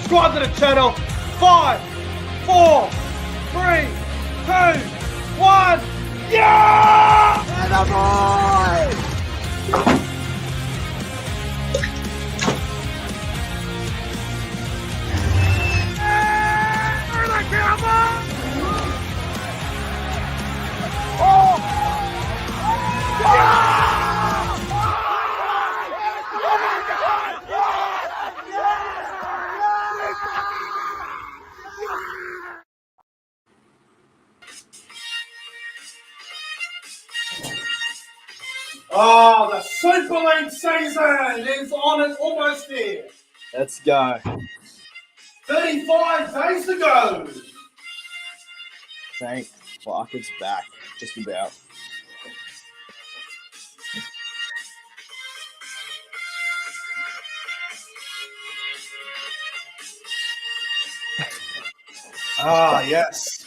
subscribe to the channel. 5, 4, 3, 2, 1. Yeah! Oh, the Super League season is on and almost here. Let's go. 35 days to go. Thank fuck it's back. Just about. Ah, yes.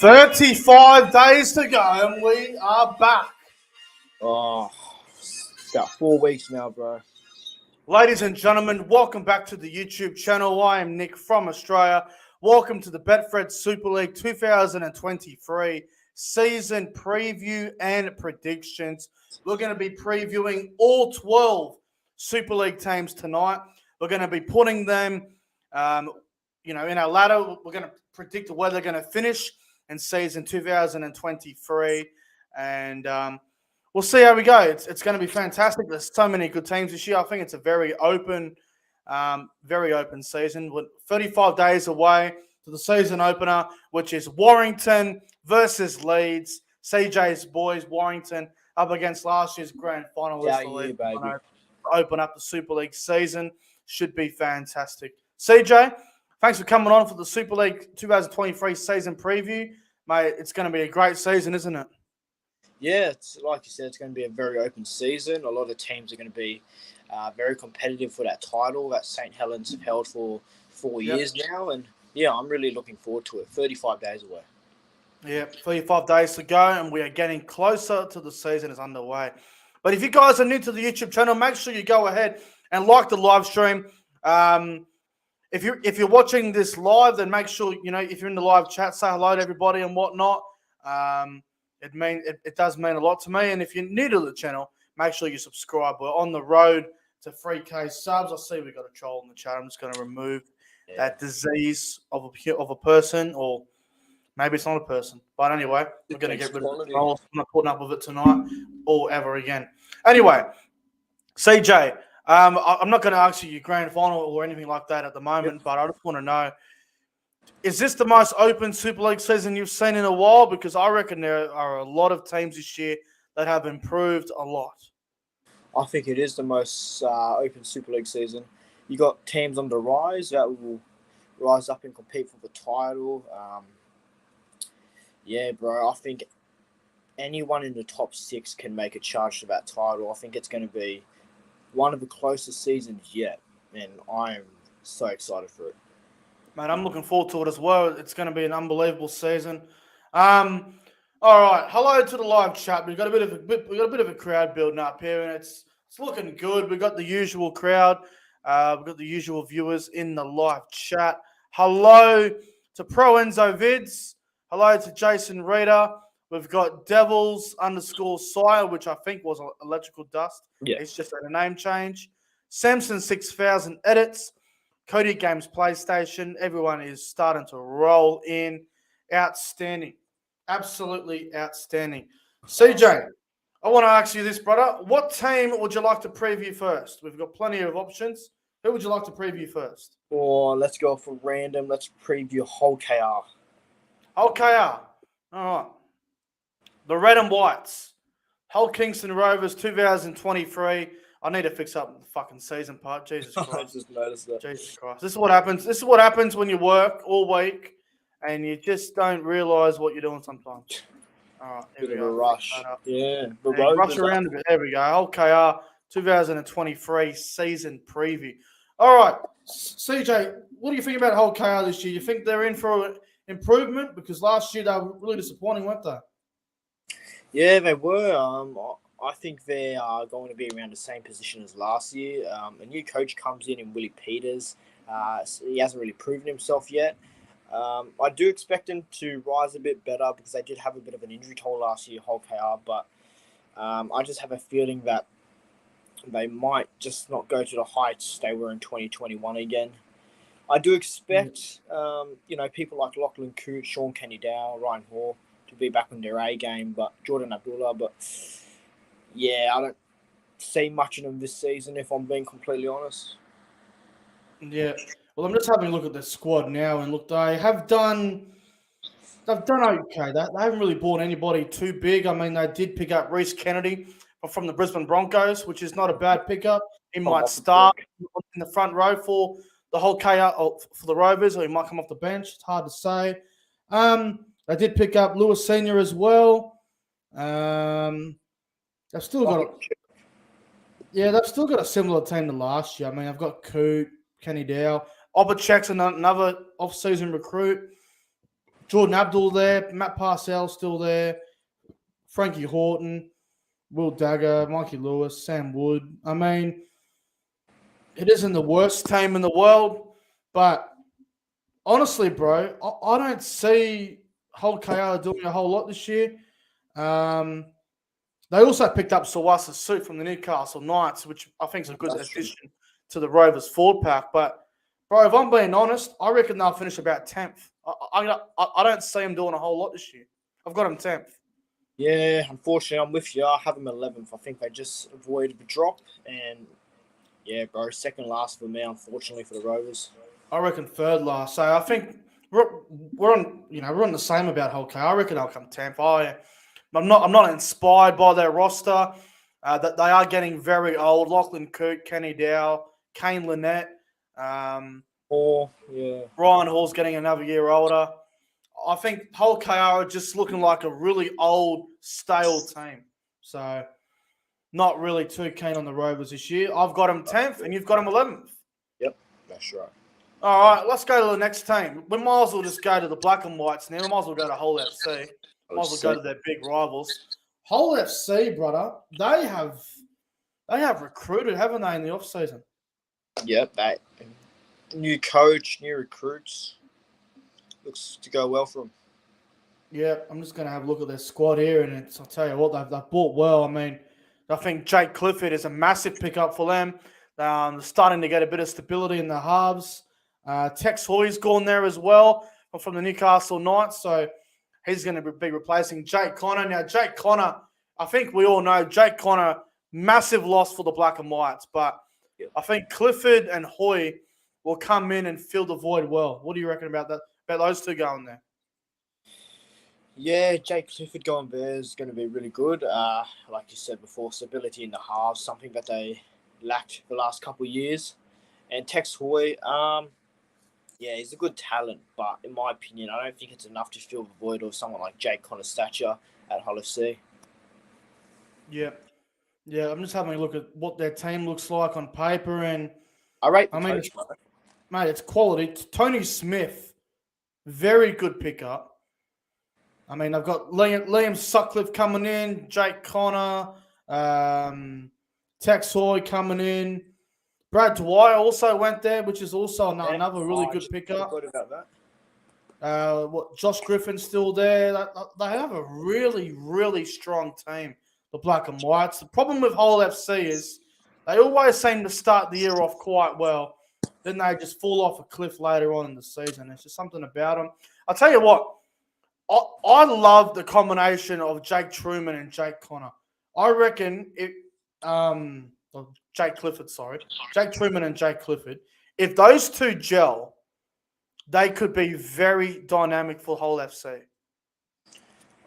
35 days to go and we are back. Oh, it's got 4 weeks now, bro. Ladies and gentlemen, welcome back to the YouTube channel. I am Nick from Australia. Welcome to the Betfred Super League 2023 season preview and predictions. We're going to be previewing all 12 Super League teams tonight. We're going to be putting them, in our ladder. We're going to predict where they're going to finish in season 2023, and we'll see how we go. It's going to be fantastic. There's so many good teams this year. I think it's a very open season. We're 35 days away to the season opener, which is Warrington versus Leeds. CJ's boys, Warrington, up against last year's grand finalist. Yeah, baby. Open up the Super League season. Should be fantastic. CJ, thanks for coming on for the Super League 2023 season preview. Mate, it's going to be a great season, isn't it? Yeah, it's like you said, it's going to be a very open season. A lot of teams are going to be very competitive for that title that St. Helens have held for 4 years now. And, yeah, I'm really looking forward to it. 35 days away. Yeah, 35 days to go, and we are getting closer to the season is underway. But if you guys are new to the YouTube channel, make sure you go ahead and like the live stream. If you're watching this live, then make sure, if you're in the live chat, say hello to everybody and whatnot. It does mean a lot to me. And if you're new to the channel, make sure you subscribe. We're on the road to 3K subs. I see we've got a troll in the chat. I'm just going to remove that disease of a person, or maybe it's not a person. But anyway, we're going to get rid of the trolls. I'm not putting up with it tonight or ever again. Anyway, CJ, I'm not going to ask you your grand final or anything like that at the moment, but I just want to know, is this the most open Super League season you've seen in a while? Because I reckon there are a lot of teams this year that have improved a lot. I think it is the most open Super League season. You got teams on the rise that will rise up and compete for the title. Yeah, bro, I think anyone in the top 6 can make a charge to that title. I think it's going to be one of the closest seasons yet, and I'm so excited for it. Mate, I'm looking forward to it as well. It's going to be an unbelievable season. All right, hello to the live chat. We've got a bit of a crowd building up here, and it's looking good. We've got the usual crowd. We've got the usual viewers in the live chat. Hello to Pro Enzo Vids. Hello to Jason Reader. We've got Devils_Sire, which I think was Electrical Dust. Yeah. It's just a name change. Samson 6000 Edits. Cody Games PlayStation. Everyone is starting to roll in. Outstanding. Absolutely outstanding. CJ, I want to ask you this, brother. What team would you like to preview first? We've got plenty of options. Who would you like to preview first? Or let's go for random. Let's preview Hull KR. Hull KR. All right. The Red and Whites. Hull Kingston Rovers 2023. I need to fix up the fucking season part. Jesus Christ. I just noticed that. Jesus Christ. This is what happens. This is what happens when you work all week and you just don't realize what you're doing sometimes. All right. Here Bit we of go. a rush. Yeah. Rush around a bit. There we go. Hull KR 2023 season preview. All right. CJ, what do you think about Hull KR this year? You think they're in for improvement? Because last year they were really disappointing, weren't they? Yeah, they were. I think they are going to be around the same position as last year. A new coach comes in Willie Peters. He hasn't really proven himself yet. I do expect him to rise a bit better because they did have a bit of an injury toll last year, Hull KR, but I just have a feeling that they might just not go to the heights they were in 2021 again. I do expect, people like Lachlan Coote, Sean Kenny-Dow, Ryan Hall to be back on their A game, but Jordan Abdullah. But yeah, I don't see much of them this season, if I'm being completely honest. Yeah. Well, I'm just having a look at the squad now, and look, they've done okay. They haven't really bought anybody too big. I mean, they did pick up Reece Kennedy from the Brisbane Broncos, which is not a bad pickup. He might start in the front row for the whole KR for the Rovers, or he might come off the bench. It's hard to say. They did pick up Lewis Senior as well. They've still got a similar team to last year. I mean, I've got Coote, Kenny Dow, Obachek's another off-season recruit. Jordan Abdul there, Matt Parcell still there, Frankie Horton, Will Dagger, Mikey Lewis, Sam Wood. I mean, it isn't the worst team in the world, but honestly, bro, I don't see Hull KR doing a whole lot this year. They also picked up Sawasa Suit from the Newcastle Knights, which I think is a good addition to the Rovers forward pack. But, bro, if I'm being honest, I reckon they'll finish about 10th. I don't see them doing a whole lot this year. I've got them 10th. Yeah, unfortunately, I'm with you. I have them 11th. I think they just avoided the drop. And, yeah, bro, second last for me, unfortunately, for the Rovers. I reckon third last. So I think we're on the same about Hull KR. I reckon they'll come 10th. I'm not inspired by their roster. That they are getting very old. Lachlan Coote, Kenny Dow, Kane Lynette. Ryan Hall's getting another year older. I think Hull KR are just looking like a really old, stale team. So not really too keen on the Rovers this year. I've got them 10th and you've got them 11th. Yep, that's right. All right, let's go to the next team. We might as well just go to the Black and Whites now. We might as well go to Hull FC. Might as well go to their big rivals. Hull FC, brother, they have recruited, haven't they, in the off-season? Yep, new coach, new recruits. Looks to go well for them. Yeah, I'm just going to have a look at their squad here, and I'll tell you what, they've bought well. I mean, I think Jake Clifford is a massive pickup for them. They're starting to get a bit of stability in the halves. Tex Hoy's gone there as well from the Newcastle Knights, so he's going to be replacing Jake Connor. Now, Jake Connor, I think we all know Jake Connor, massive loss for the Black and Whites, but I think Clifford and Hoy will come in and fill the void well. What do you reckon about that? About those two going there? Yeah, Jake Clifford going there is going to be really good. Like you said before, stability in the halves, something that they lacked the last couple of years. And Tex Hoy, he's a good talent, but in my opinion, I don't think it's enough to fill the void of someone like Jake Connor's stature at Hull FC. Yeah, I'm just having a look at what their team looks like on paper, and I rate the coach, mate, it's quality. Tony Smith, very good pickup. I mean, I've got Liam Sutcliffe coming in, Jake Connor, Tex Hoy coming in. Brad Dwyer also went there, which is also another really good pickup. What about that? Josh Griffin's still there. They have a really, really strong team, the Black and Whites. The problem with Hull FC is they always seem to start the year off quite well. Then they just fall off a cliff later on in the season. It's just something about them. I'll tell you what, I love the combination of Jake Truman and Jake Connor. I reckon Jake Clifford, sorry. Jake Truman and Jake Clifford. If those two gel, they could be very dynamic for Hull FC.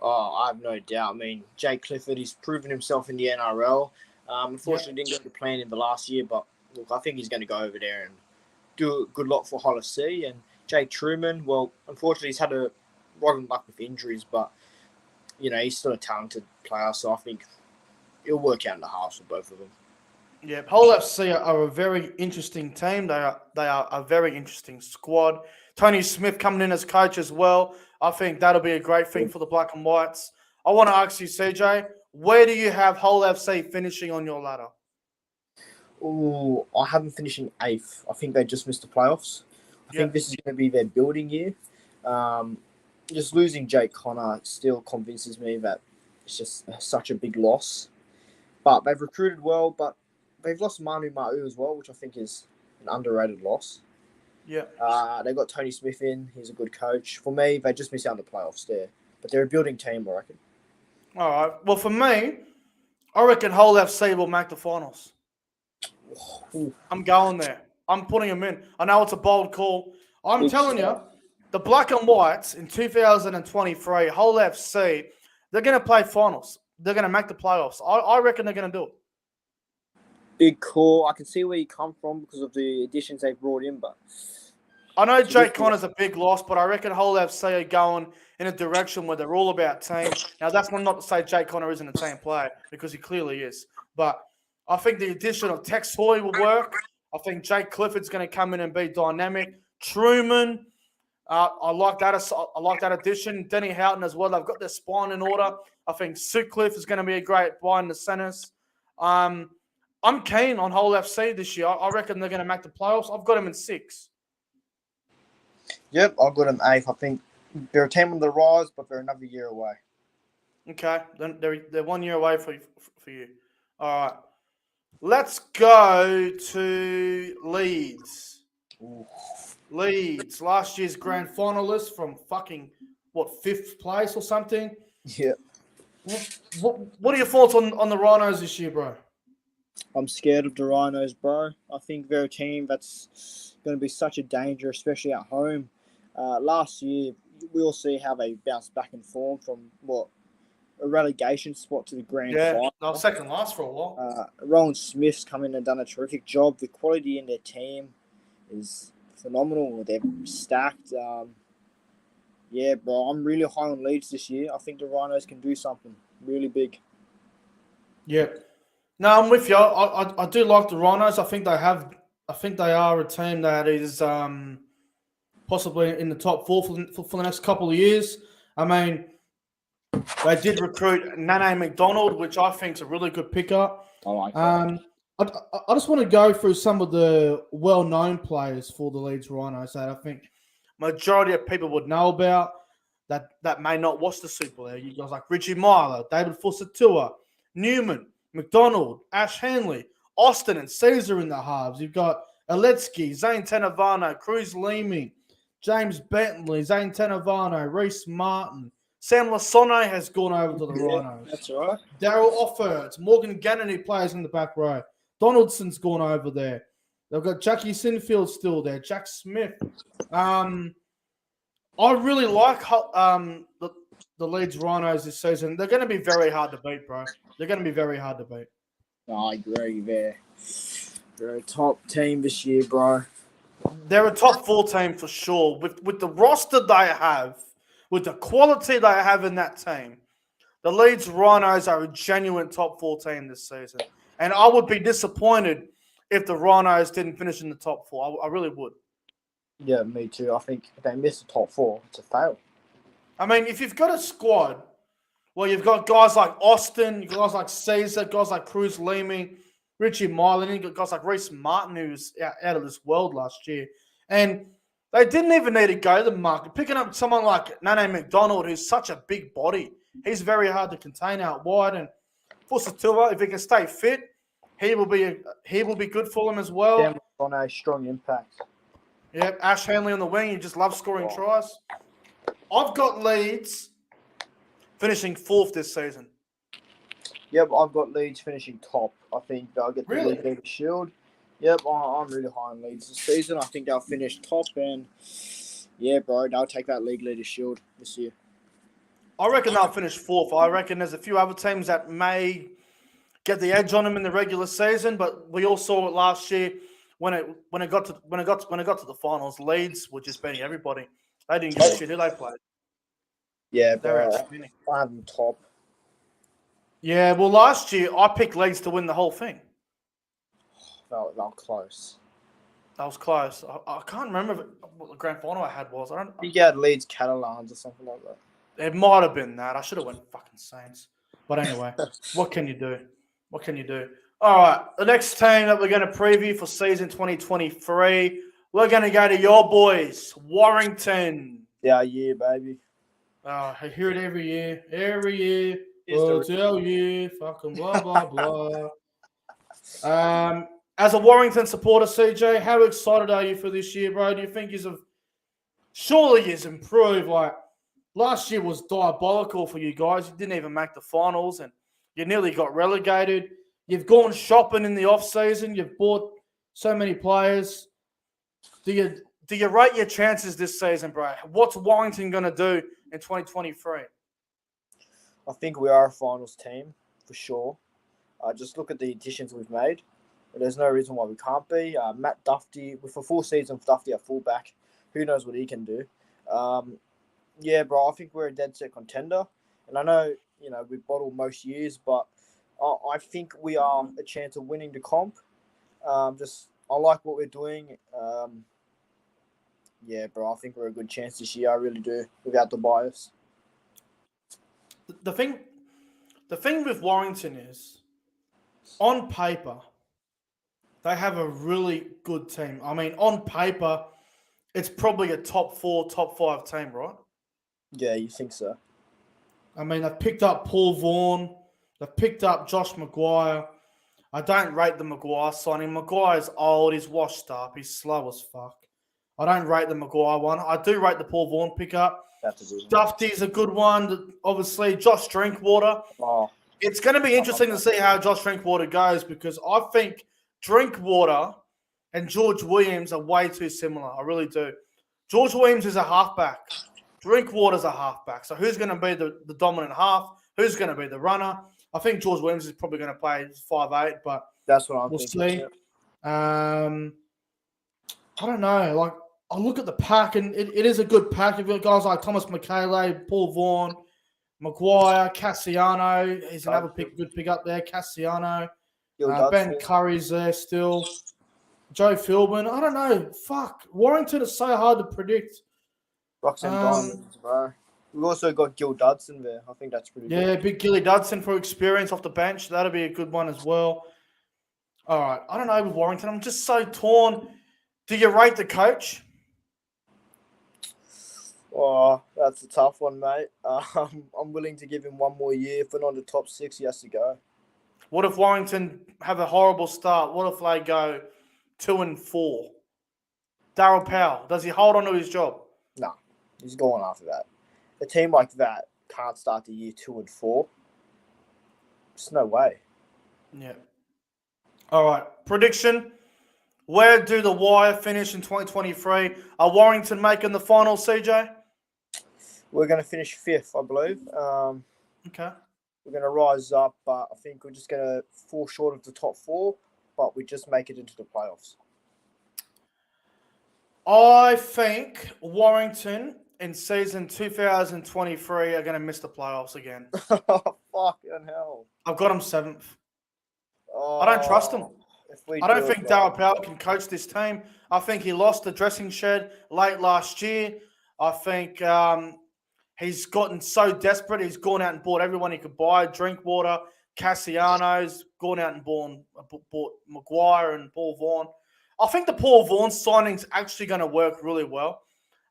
Oh, I have no doubt. I mean, Jake Clifford, he's proven himself in the NRL. Unfortunately, didn't go to plan in the last year, but look, I think he's going to go over there and do a good lot for Hull FC. And Jake Truman, well, unfortunately, he's had a rotten luck with injuries, but, he's still a talented player, so I think it'll work out in the halves for both of them. Yeah, Hull FC are a very interesting team. They are a very interesting squad. Tony Smith coming in as coach as well. I think that'll be a great thing for the Black and Whites. I want to ask you, CJ, Where do you have Hull FC finishing on your ladder? Oh, I have them finishing 8th. I think they just missed the playoffs. I think this is going to be their building year. Just losing Jake Connor still convinces me that it's just such a big loss. But they've recruited well, but they've lost Manu Ma'u as well, which I think is an underrated loss. Yeah. They got Tony Smith in. He's a good coach. For me, they just missed out on the playoffs there. But they're a building team, I reckon. All right. Well, for me, I reckon Hull FC will make the finals. I'm going there. I'm putting them in. I know it's a bold call. I'm telling you, the Black and Whites in 2023, Hull FC, they're going to play finals. They're going to make the playoffs. I reckon they're going to do it. Big call. I can see where you come from because of the additions they've brought in, but I know Jake Connor's a big loss, but I reckon Hull FC are going in a direction where they're all about team. Now, that's not to say Jake Connor isn't a team player, because he clearly is. But I think the addition of Tex Hoy will work. I think Jake Clifford's going to come in and be dynamic. Truman, I like that. I like that addition. Denny Houghton as well. They've got their spine in order. I think Sutcliffe is going to be a great buy in the centres. I'm keen on Hull FC this year. I reckon they're going to make the playoffs. I've got them in 6. Yep, I've got them 8th. I think they're a team on the rise, but they're another year away. Okay, then they're 1 year away for you. All right, let's go to Leeds. Ooh. Leeds, last year's grand finalists from fucking 5th place or something. Yeah. What are your thoughts on the Rhinos this year, bro? I'm scared of the Rhinos, bro. I think they're a team that's going to be such a danger, especially at home. Last year, we'll see how they bounce back in form from a relegation spot to the grand final. They were second last for a while. Rowan Smith's come in and done a terrific job. The quality in their team is phenomenal. They're stacked. Yeah, bro, I'm really high on Leeds this year. I think the Rhinos can do something really big. Yeah. No, I'm with you. I do like the Rhinos. I think they are a team that is possibly in the top 4 for the next couple of years. I mean, they did recruit Nane McDonald, which I think is a really good pickup. I like that. I just want to go through some of the well-known players for the Leeds Rhinos that I think majority of people would know about that may not watch the Super League. You guys like Richie Myler, David Fusatua, Newman, McDonald, Ash Hanley, Austin and Caesar in the halves. You've got Aletsky, Zane Tenavano, Cruz Leamy, James Bentley, Zane Tenavano, Reece Martin. Sam Lasone has gone over to the Rhinos. That's right. Daryl Offerts, Morgan Gannon, who plays in the back row. Donaldson's gone over there. They've got Jackie Sinfield still there. Jack Smith. I really like the Leeds Rhinos this season. They're going to be very hard to beat, bro. They're going to be very hard to beat. I agree there. They're a top team this year, bro. They're a top 4 team for sure. With the roster they have, with the quality they have in that team, the Leeds Rhinos are a genuine top 4 team this season. And I would be disappointed if the Rhinos didn't finish in the top 4. I really would. Yeah, me too. I think if they miss the top 4, it's a fail. I mean, if you've got a squad, well, you've got guys like Austin, you've got guys like Caesar, guys like Cruz Leamy, Richie Myler, and you've got guys like Reece Martin, who's out of this world last year. And they didn't even need to go to the market. Picking up someone like Nane McDonald, who's such a big body, he's very hard to contain out wide. And Fusatua, if he can stay fit, he will be good for them as well. Yeah, on a strong impact. Yeah, Ash Hanley on the wing. He just loves scoring tries. I've got Leeds finishing 4th this season. Yep, I've got Leeds finishing top. I think they'll get the League Leader Shield. Yep, I'm really high on Leeds this season. I think they'll finish top, and yeah, bro, they'll take that League Leader Shield this year. I reckon they'll finish 4th. I reckon there's a few other teams that may get the edge on them in the regular season, but we all saw it last year when it got to the finals. Leeds were just beating everybody. They didn't give a shit who they played. Yeah, they're bro. I have them top. Yeah, well, last year I picked Leeds to win the whole thing. They were close. That was close. I can't remember what the grand final I had was. I think you had Leeds Catalans or something like that. It might have been that. I should have went fucking Saints. But anyway, what can you do? What can you do? All right, the next team that we're going to preview for season 2023, we're going to go to your boys, Warrington. Yeah, baby. I hear it every year. Every year. Here's Oh, the- it's our year. Fucking blah, blah, blah. As a Warrington supporter, CJ, how excited are you for this year, bro? Do you think surely he's improved? Like, last year was diabolical for you guys. You didn't even make the finals and you nearly got relegated. You've gone shopping in the off-season. You've bought so many players. Do you rate your chances this season, bro? What's Warrington going to do in 2023? I think we are a finals team for sure. Just look at the additions we've made. There's no reason why we can't be. Matt Duffy, with a full season of Duffy at fullback, who knows what he can do. Yeah, bro, I think we're a dead set contender. And I know, we bottle most years, but I think we are a chance of winning the comp. I like what we're doing. Yeah, bro, I think we're a good chance this year. I really do, without the bias. The thing with Warrington is, on paper, they have a really good team. I mean, on paper, it's probably a top 4, top 5 team, right? Yeah, you think so? I mean, they've picked up Paul Vaughan. They've picked up Josh Maguire. I don't rate the Maguire signing. Maguire's old. He's washed up. He's slow as fuck. I don't rate the Maguire one. I do rate the Paul Vaughan pickup. That's a good one. Duffy's a good one. Obviously, Josh Drinkwater. Oh, It's going to be interesting to see how Josh Drinkwater goes because I think Drinkwater and George Williams are way too similar. I really do. George Williams is a halfback. Drinkwater's a halfback. So who's going to be the dominant half? Who's going to be the runner? I think George Williams is probably going to play 5'8", but that's what I'm we'll thinking. see. I don't know. Like, I look at the pack, and it is a good pack. You've got guys like Thomas Michele, Paul Vaughan, Maguire, Cassiano. He's another good pick up there. Cassiano. Ben Curry's there still. Joe Philbin. I don't know. Fuck. Warrington is so hard to predict. Rocks and diamonds, bro. We've also got Gil Dudson there. I think that's pretty good. Yeah, big Gilly Dudson for experience off the bench. That'll be a good one as well. All right. I don't know with Warrington. I'm just so torn. Do you rate the coach? Oh, that's a tough one, mate. I'm willing to give him one more year. If we're not in the top 6, he has to go. What if Warrington have a horrible start? What if they go 2-4? Darryl Powell, does he hold on to his job? No, he's going after that. A team like that can't start the year 2-4. There's no way. Yeah. All right. Prediction. Where do the Wire finish in 2023? Are Warrington making the final, CJ? We're going to finish 5th, I believe. Okay. We're going to rise up, but I think we're just going to fall short of the top 4, but we just make it into the playoffs. I think Warrington in season 2023 are going to miss the playoffs again. Fucking hell. I've got them 7th. Oh, I don't trust them. I don't think Darryl Powell can coach this team. I think he lost the dressing shed late last year. I think he's gotten so desperate. He's gone out and bought everyone he could buy. Drinkwater, Cassiano's gone out and bought Maguire and Paul Vaughan. I think the Paul Vaughan signing's actually going to work really well.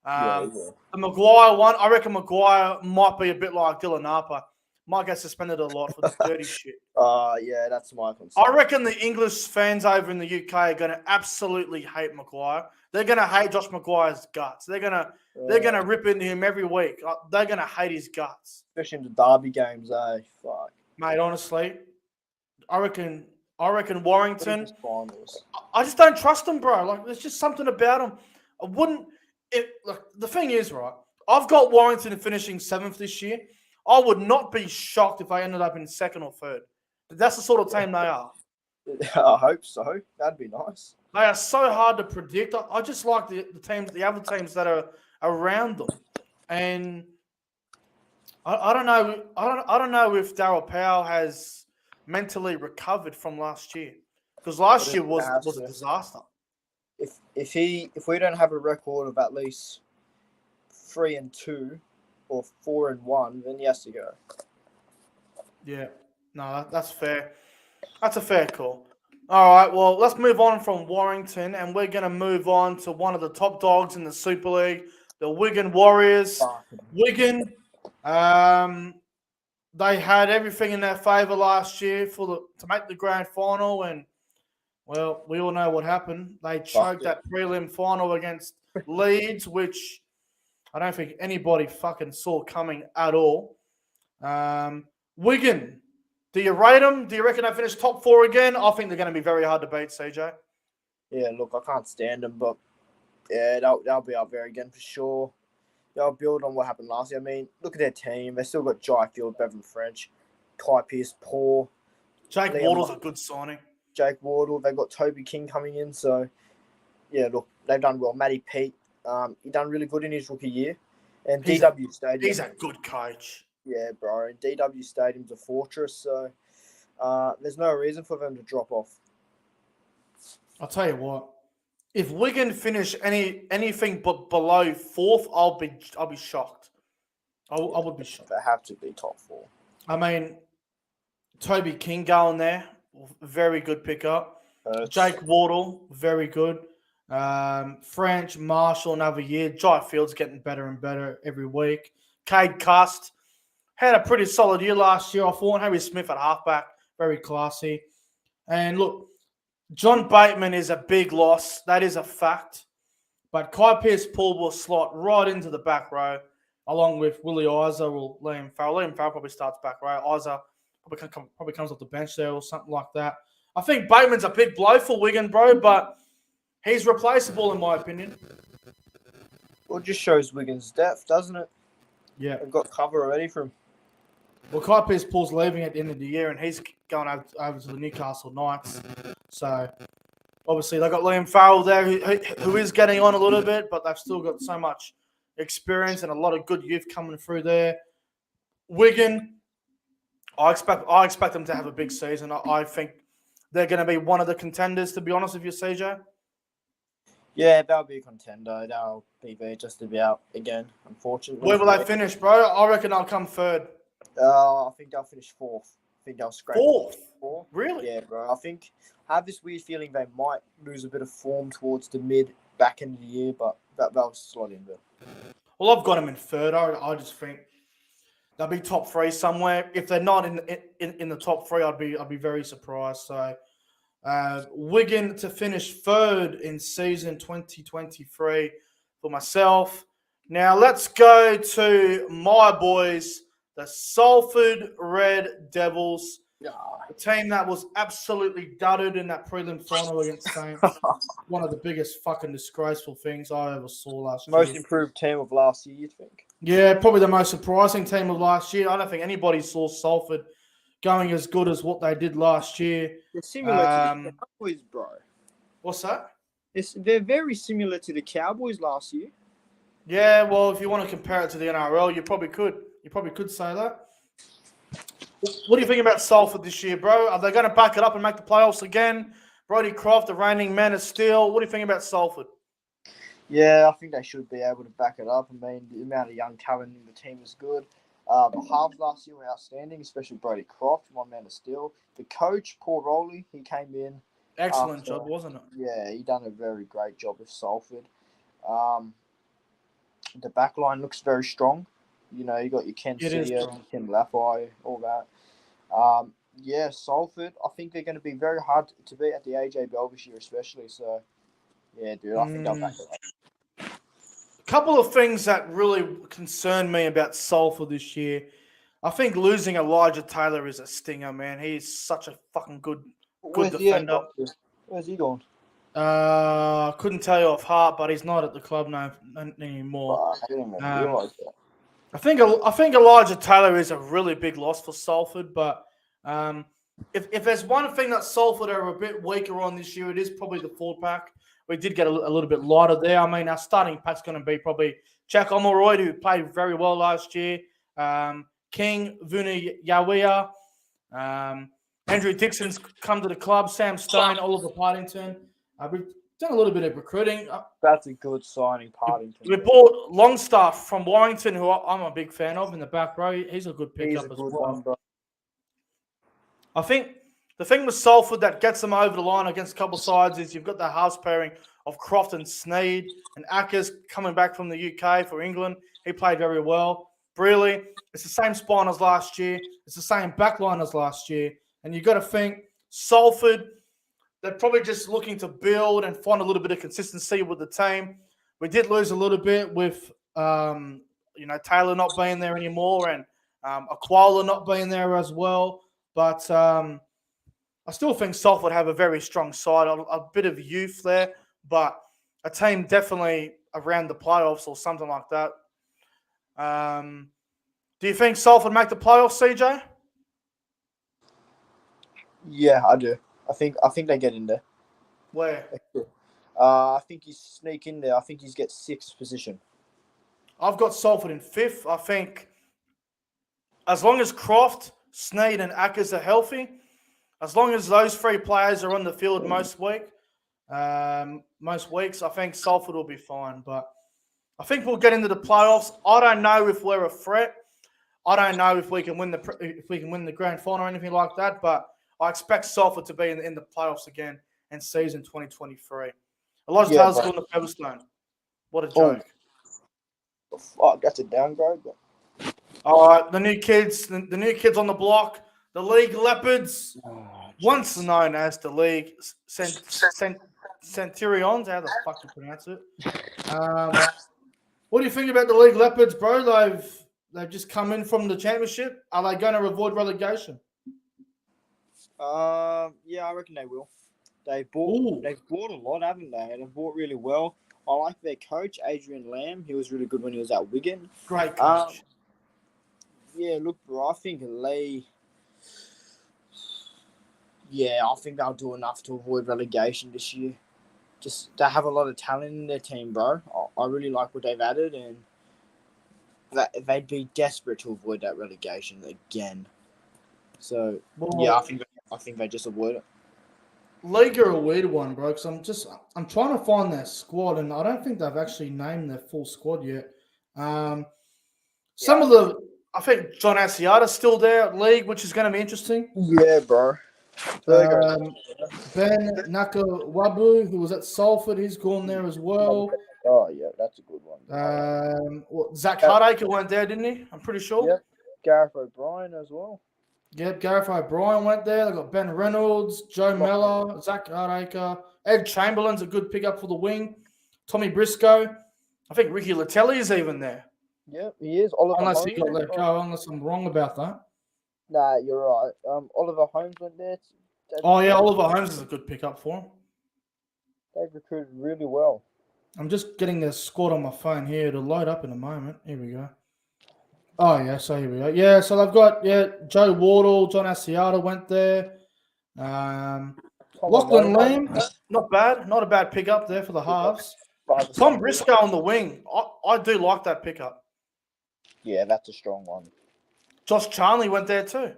The Maguire one, I reckon Maguire might be a bit like Dylan Harper. Might get suspended a lot for the dirty shit. Yeah, that's my concern. I reckon the English fans over in the UK are going to absolutely hate Maguire. They're going to hate Josh Maguire's guts. They're going to rip into him every week. They're going to hate his guts. Especially in the derby games, eh? Fuck. Mate, honestly, I reckon Warrington. I just don't trust them, bro. Like, there's just something about them. I wouldn't. Look, the thing is, right? I've got Warrington finishing 7th this year. I would not be shocked if they ended up in 2nd or 3rd. That's the sort of team they are. I hope so. That'd be nice. They are so hard to predict. I just like the other teams that are around them, and I don't know. I don't know if Darryl Powell has mentally recovered from last year, because last year was a disaster. If we don't have a record of at least 3-2 or 4-1, then he has to go. Yeah. No, that's fair. That's a fair call. All right, well, let's move on from Warrington, and we're going to move on to one of the top dogs in the Super League, the Wigan Warriors. Wigan, they had everything in their favour last year to make the grand final, and, well, we all know what happened. They choked that prelim final against Leeds, which I don't think anybody fucking saw coming at all. Wigan, do you rate them? Do you reckon they finish top 4 again? I think they're going to be very hard to beat, CJ. Yeah, look, I can't stand them, but yeah, they'll be up there again for sure. They'll build on what happened last year. I mean, look at their team. They still got Dryfield, Bevan French, Kai Pearce, Paul. Jake Wardle's a good signing. Jake Wardle. They've got Toby King coming in. So, yeah, look, they've done well. Matty Pete, he done really good in his rookie year. And DW Stadium. He's a good coach. Yeah, bro. And DW Stadium's a fortress, so there's no reason for them to drop off. I'll tell you what. If Wigan finish anything but below 4th, I'll be shocked. I would be shocked. They have to be top 4. I mean, Toby King going there, very good pickup. Jake Wardle, very good. French, Marshall, another year. Dryfield's getting better and better every week. Cade Cust had a pretty solid year last year, I thought. Harry Smith at halfback, very classy. And look, John Bateman is a big loss. That is a fact. But Kai Pearce-Paul will slot right into the back row, along with Willie Isa or Liam Farrell. Liam Farrell probably starts back row. Isa probably comes off the bench there or something like that. I think Bateman's a big blow for Wigan, bro, but he's replaceable in my opinion. Well, it just shows Wigan's depth, doesn't it? Yeah. They've got cover already from... Well, Kai Pearce-Paul's leaving at the end of the year, and he's going over to the Newcastle Knights. So, obviously, they've got Liam Farrell there, who is getting on a little bit, but they've still got so much experience and a lot of good youth coming through there. Wigan, I expect them to have a big season. I think they're going to be one of the contenders, to be honest with you, CJ. Yeah, they'll be a contender. They'll be there just about again, unfortunately. Where will they finish, bro? I reckon they'll come 3rd. I think they'll finish 4th. I think they'll scrape 4th? Really? Yeah, bro. I have this weird feeling they might lose a bit of form towards the back end of the year, but they'll slot in there. Well, I've got them in 3rd. I just think they'll be top 3 somewhere. If they're not in the top 3, I'd be very surprised. So, Wigan to finish 3rd in season 2023 for myself. Now let's go to my boys, the Salford Red Devils. A team that was absolutely dudded in that prelim final against Saints. One of the biggest fucking disgraceful things I ever saw last year. Most improved team of last year, you'd think? Yeah, probably the most surprising team of last year. I don't think anybody saw Salford going as good as what they did last year. They're similar to the Cowboys, bro. What's that? They're very similar to the Cowboys last year. Yeah, well, if you want to compare it to the NRL, you probably could. You probably could say that. What do you think about Salford this year, bro? Are they going to back it up and make the playoffs again? Brodie Croft, the reigning man of steel. What do you think about Salford? Yeah, I think they should be able to back it up. I mean, the amount of young talent in the team is good. The halves last year were outstanding, especially Brodie Croft, one man of steel. The coach, Paul Rowley, he came in. Excellent job, wasn't it? Yeah, he done a very great job with Salford. The back line looks very strong. You know, you got your Ken Sear, Tim Laffey, all that. Yeah, Salford, I think they're going to be very hard to beat at the AJ Bell this year especially. So, yeah, dude, I think they'll back it up. A couple of things that really concern me about Salford this year. I think losing Elijah Taylor is a stinger, man. He's such a fucking good defender. Where's he going? I couldn't tell you off heart, but he's not at the club anymore. I didn't even realize that. I think Elijah Taylor is a really big loss for Salford, but if there's one thing that Salford are a bit weaker on this year, it is probably the forward pack. We did get a little bit lighter there. I mean, our starting pack's going to be probably Jack Omelroyd, who played very well last year, King Vuniyawiya, Andrew Dixon's come to the club, Sam Stone, Oliver Partington. We've done a little bit of recruiting. That's a good signing, Partington. We bought Longstaff from Warrington, who I'm a big fan of in the back row. He's a good pickup as well. I think the thing with Salford that gets them over the line against a couple sides is you've got the house pairing of Croft and Sneed, and Ackers coming back from the UK for England. He played very well. Brearley, it's the same spine as last year. It's the same backline as last year. And you've got to think Salford, they're probably just looking to build and find a little bit of consistency with the team. We did lose a little bit with, Taylor not being there anymore and Aquala not being there as well. But I still think Salford have a very strong side, a bit of youth there, but a team definitely around the playoffs or something like that. Do you think Salford make the playoffs, CJ? Yeah, I do. I think they get in there. Where? I think he's sneak in there. I think he's get 6th position. I've got Salford in 5th. I think as long as Croft, Sneed, and Ackers are healthy, as long as those 3 players are on the field most weeks, I think Salford will be fine. But I think we'll get into the playoffs. I don't know if we're a threat. I don't know if we can win the grand final or anything like that. But I expect Salford to be in the playoffs again in season 2023. Elijah Taylor's going to Featherstone. What a joke! Oh, fuck, that's a downgrade. But... All right, the new kids on the block, the League Leopards, once known as the League Centurions. How the fuck do you pronounce it? What do you think about the League Leopards, bro? They've just come in from the championship. Are they going to avoid relegation? Yeah, I reckon they will. They've bought a lot, haven't they? They've bought really well. I like their coach, Adrian Lamb. He was really good when he was at Wigan. Great coach. Yeah, look, bro, I think LEIGH. Yeah, I think they'll do enough to avoid relegation this year. Just they have a lot of talent in their team, bro. I really like what they've added, and they'd be desperate to avoid that relegation again. So yeah, I think they just avoid it. League are a weird one, bro. Because I'm trying to find their squad, and I don't think they've actually named their full squad yet. I think John Asiata's still there at League, which is going to be interesting. Yeah, bro. Ben Nakawabu, who was at Salford, he's gone there as well. Oh, yeah, that's a good one. Zach Hardacre went there, didn't he? I'm pretty sure. Yep. Gareth O'Brien as well. Yep, Gareth O'Brien went there. They've got Ben Reynolds, Joe Mellor, Zach Hardacre. Ed Chamberlain's a good pickup for the wing. Tommy Briscoe. I think Ricky Latelli is even there. Yep, he is. Unless he got let go, unless I'm wrong about that. Nah, you're right. Oliver Holmes went there. Oliver Holmes is a good pickup for him. They've recruited really well. I'm just getting the squad on my phone here to load up in a moment. Here we go. Oh, yeah, so here we go. Yeah, so they've got, Joe Wardle, John Asiata went there. Lachlan Lamb, not bad. Not a bad pickup there for the halves. Tom Briscoe on the wing. I do like that pickup. Yeah, that's a strong one. Josh Charnley went there too.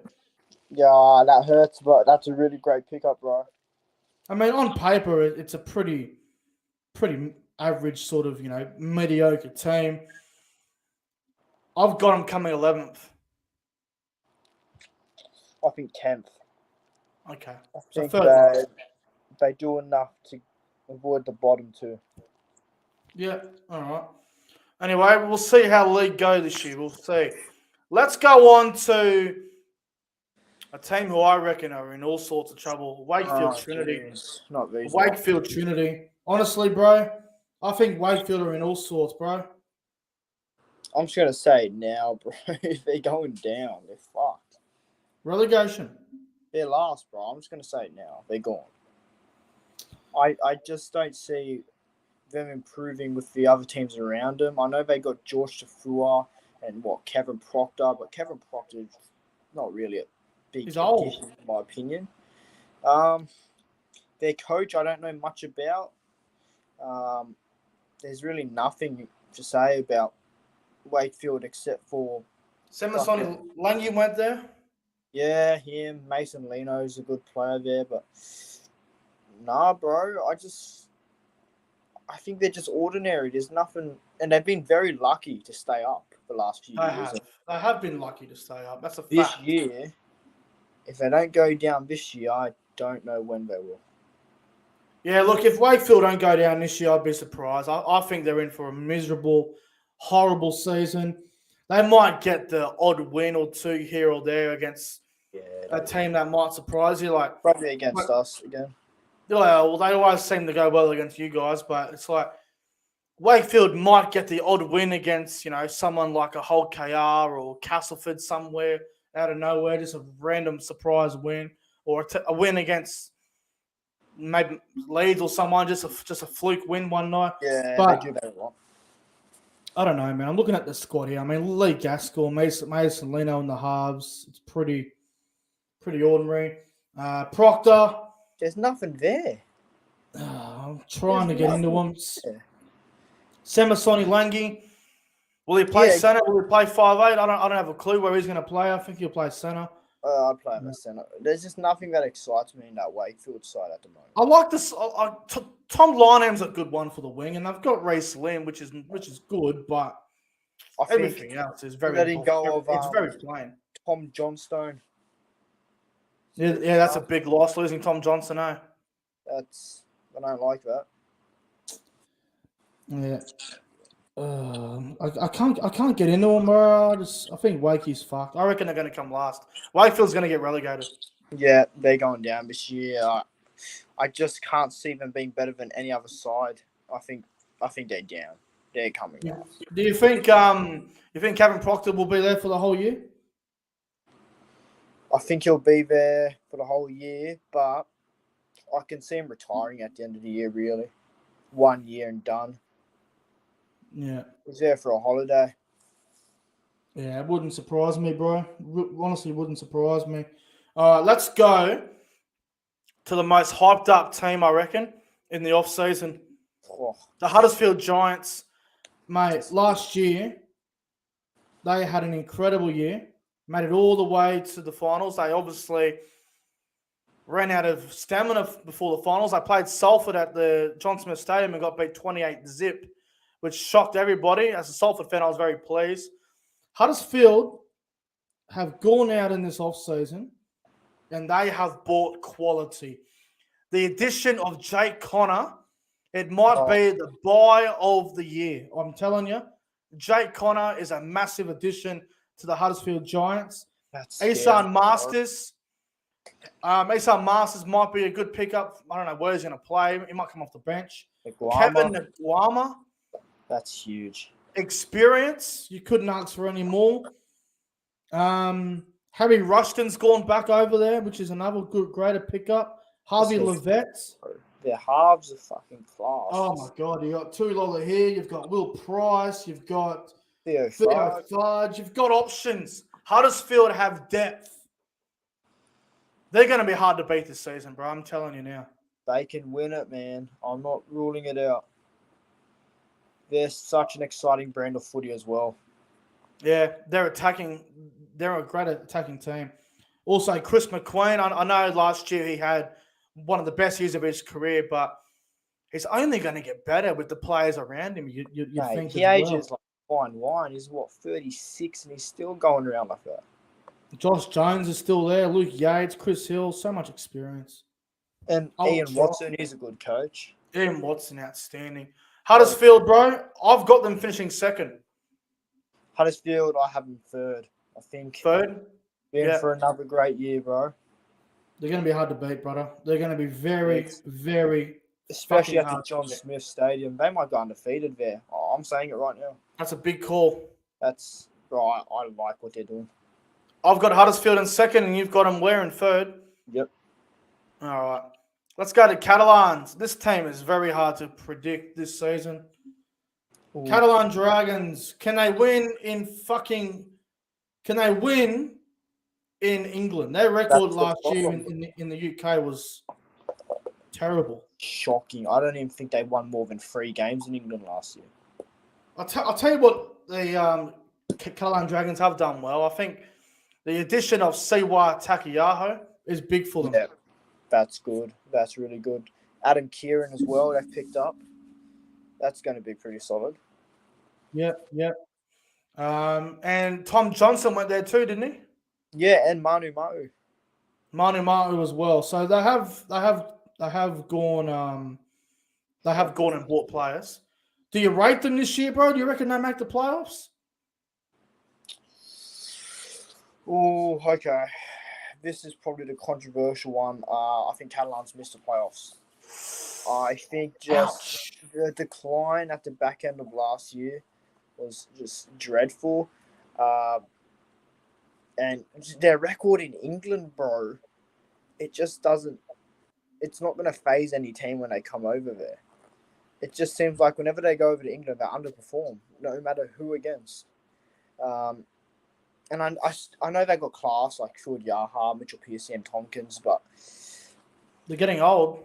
Yeah, that hurts, but that's a really great pickup, bro. I mean, on paper, it's a pretty average sort of, mediocre team. I've got them coming 11th. I think 10th. Okay. I think they do enough to avoid the bottom two. Yeah, all right. Anyway, we'll see how League go this year. We'll see. Let's go on to a team who I reckon are in all sorts of trouble. Wakefield Trinity. Geez. Not these. Wakefield Trinity. Honestly, bro, I think Wakefield are in all sorts, bro. I'm just going to say now, bro, if they're going down, they're fucked. Relegation. They're last, bro. I'm just going to say it now. They're gone. I just don't see them improving with the other teams around them. I know they got George Tafua and Kevin Proctor, but Kevin Proctor is not really a big addition, in my opinion. Their coach, I don't know much about. There's really nothing to say about Wakefield except for Semisoni Langi went there. Yeah, him. Mason Leno's a good player there, but nah, bro. I think they're just ordinary. There's nothing, and they've been very lucky to stay up the last few years. They have been lucky to stay up. That's a fact. This year, if they don't go down this year, I don't know when they will. Yeah, look, if Wakefield don't go down this year, I'd be surprised. I think they're in for a miserable, horrible season. They might get the odd win or two here or there against a team that might surprise you. Like probably against us again. Well, they always seem to go well against you guys, but it's like Wakefield might get the odd win against, someone like a Hull KR or Castleford somewhere out of nowhere, just a random surprise win, or a win against maybe Leeds or someone, just a fluke win one night. Yeah, but they do that a lot. I don't know, man. I'm looking at the squad here. I mean, Lee Gaskell, Mason Leno in the halves. It's pretty ordinary. Proctor. There's nothing there. I'm trying to get into him. Semisoni Langi. Will he play centre? Will he play 5'8"? I don't have a clue where he's going to play. I think he'll play centre. I'd play him as centre. There's just nothing that excites me in that Wakefield side at the moment. I like this. Tom Lynham's a good one for the wing, and they've got Reece Lynn, which is good, but everything else is very. It's very plain. Tom Johnstone. Yeah, that's a big loss losing Tom Johnson. I don't like that. Yeah. I can't get into them, bro. I think Wakey's fucked. I reckon they're going to come last. Wakefield's going to get relegated. Yeah, they're going down this year. I just can't see them being better than any other side. I think they're down. They're coming last. Do you think Kevin Proctor will be there for the whole year? I think he'll be there for the whole year, but I can see him retiring at the end of the year, really. 1 year and done. Yeah. He's there for a holiday. Yeah, it wouldn't surprise me, bro. Honestly, it wouldn't surprise me. All right, let's go to the most hyped up team, I reckon, in the off-season. Oh. The Huddersfield Giants. Mate, last year, they had an incredible year. Made it all the way to the finals. They obviously ran out of stamina before the finals. They played Salford at the John Smith Stadium and got beat 28-0, which shocked everybody. As a Salford fan, I was very pleased. Huddersfield have gone out in this off-season and they have bought quality. The addition of Jake Connor, it might be the buy of the year. I'm telling you, Jake Connor is a massive addition to the Huddersfield Giants. Esan Masters. Esan Masters might be a good pickup. I don't know where he's going to play. He might come off the bench. Kevin Naguama. That's huge. Experience. You couldn't ask for any more. Harry Rushton's gone back over there, which is another greater pickup. Harvey Levette. Their halves are fucking class. Oh, my God. You got Tuilola here. You've got Will Price. You've got Theo Fudge. You've got options. Huddersfield have depth. They're going to be hard to beat this season, bro. I'm telling you now. They can win it, man. I'm not ruling it out. They're such an exciting brand of footy as well. Yeah, they're attacking. They're a great attacking team. Also, Chris McQueen. I know last year he had one of the best years of his career, but he's only going to get better with the players around him. You think he ages like fine wine. He's 36, and he's still going around like that. Josh Jones is still there. Luke Yates, Chris Hill, so much experience. And Ian Watson is a good coach. Ian Watson, outstanding. Huddersfield, bro, I've got them finishing second. Huddersfield, I have them third. I think third. In for another great year, bro. They're going to be hard to beat, brother. They're going to be very, very, especially at the John Smith Stadium. They might go undefeated there. Oh, I'm saying it right now. That's a big call. That's right. I like what they're doing. I've got Huddersfield in second, and you've got them where in third? Yep. All right. Let's go to Catalans. This team is very hard to predict this season. Ooh. Catalan Dragons. Can they win in England? Their record last year in the UK was terrible. Shocking. I don't even think they won more than 3 games in England last year. I'll tell you what the Catalan Dragons have done well. I think the addition of Siwa Takiyaho is big for them. Yeah, that's good. That's really good. Adam Kieran as well, they've picked up. That's going to be pretty solid. Yep. And Tom Johnson went there too, didn't he? Yeah, and Manu Ma'u. Manu Matu as well. So they have gone and bought players. Do you rate them this year, bro? Do you reckon they make the playoffs? Oh, okay. This is probably the controversial one. I think Catalans missed the playoffs. I think just the decline at the back end of last year was just dreadful. And their record in England, bro, it just doesn't. It's not going to phase any team when they come over there. It just seems like whenever they go over to England, they underperform, no matter who against. And I know they got class like Phil Yaha, Mitchell Pearce, and Tompkins, but they're getting old.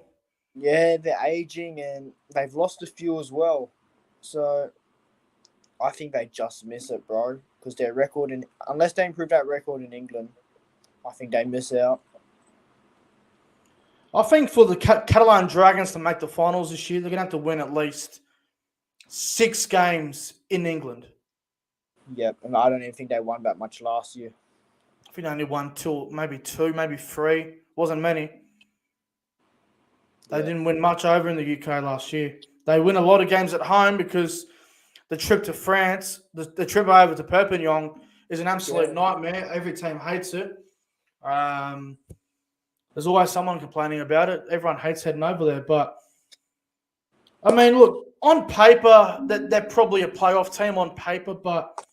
Yeah, they're aging and they've lost a few as well. So I think they just miss it, bro. Because their record unless they improve that record in England, I think they miss out. I think for the Catalan Dragons to make the finals this year, they're going to have to win at least 6 games in England. Yep, and I don't even think they won that much last year. I think they only won maybe 2, maybe 3. Wasn't many. They didn't win much over in the UK last year. They win a lot of games at home because the trip to France, the trip over to Perpignan is an absolute nightmare. Every team hates it. There's always someone complaining about it. Everyone hates heading over there. But, I mean, look, on paper, they're probably a playoff team on paper, but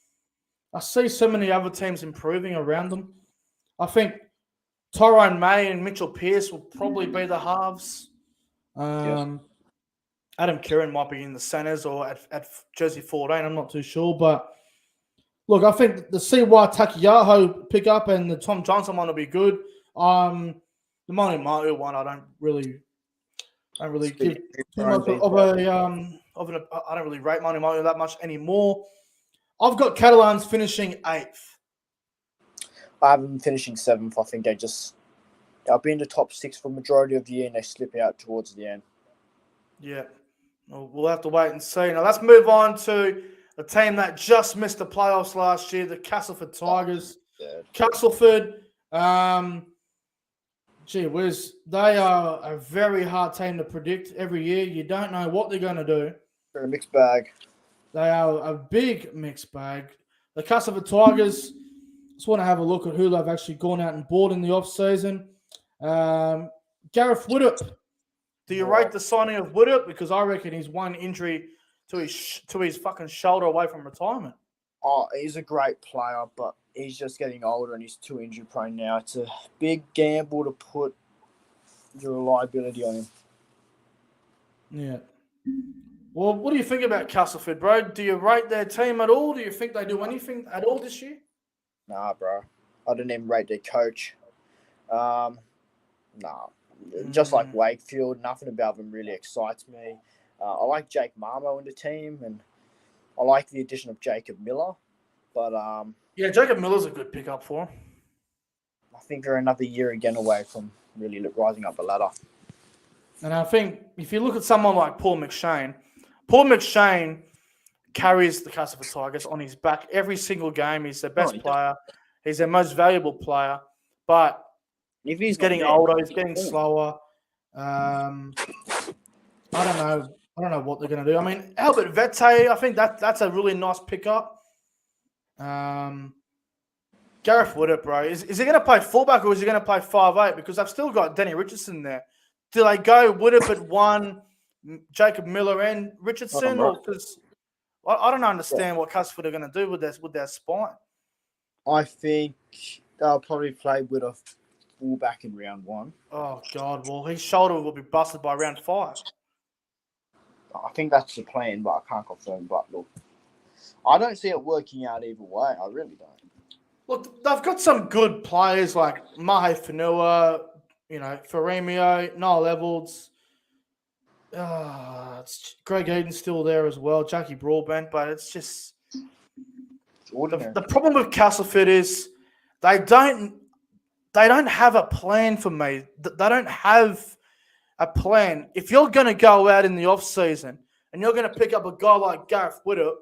I see so many other teams improving around them. I think Tyrone May and Mitchell Pearce will probably be the halves. Adam Kieran might be in the centres or at Jersey 14. I'm not too sure. But, look, I think the CY Takiyaho pick up and the Tom Johnson one will be good. The Manu Matu one, I don't really give too much of a. I don't really rate Manu Matu that much anymore. I've got Catalans finishing 8th. I have them finishing 7th. I think they'll be in the top 6 for the majority of the year and they slip out towards the end. Yeah. Well, we'll have to wait and see. Now let's move on to the team that just missed the playoffs last year, the Castleford Tigers. Castleford, gee whiz, they are a very hard team to predict every year. You don't know what they're going to do. They're a mixed bag. They are a big mixed bag. The Castleford Tigers, just want to have a look at who they've actually gone out and bought in the off-season. Gareth Widdop. Do you rate the signing of Widdop? Because I reckon he's one injury to his fucking shoulder away from retirement. Oh, he's a great player, but he's just getting older and he's too injury prone now. It's a big gamble to put your reliability on him. Yeah. Well, what do you think about Castleford, bro? Do you rate their team at all? Do you think they do anything at all this year? Nah, bro. I didn't even rate their coach. Nah. Just like Wakefield, nothing about them really excites me. I like Jake Marmo in the team, and I like the addition of Jacob Miller. But yeah, Jacob Miller's a good pickup for him. I think they're another year again away from really rising up the ladder. And I think if you look at someone like Paul McShane carries the Castleford Tigers on his back every single game. He's their best player. He's their most valuable player. But if he's getting older, he's getting slower. I don't know what they're going to do. I mean, Albert Vete, I think that's a really nice pickup. Gareth Widdop, bro. Is he going to play fullback or is he going to play 5'8"? Because I've still got Danny Richardson there. Do they go Widdop at 1, Jacob Miller and Richardson? Or because I don't understand what Castleford are going to do with their spine. I think they'll probably play with a fullback in round 1. Oh, God. Well, his shoulder will be busted by round 5. I think that's the plan, but I can't confirm. But look, I don't see it working out either way. I really don't. Look, they've got some good players like Mahe Fanua, Feremio, Noel Evalds. Greg Eden's still there as well, Jackie Broadbent, but it's just the problem with Castleford is they don't have a plan for me. They don't have a plan. If you're going to go out in the off season and you're going to pick up a guy like Gareth Widdop,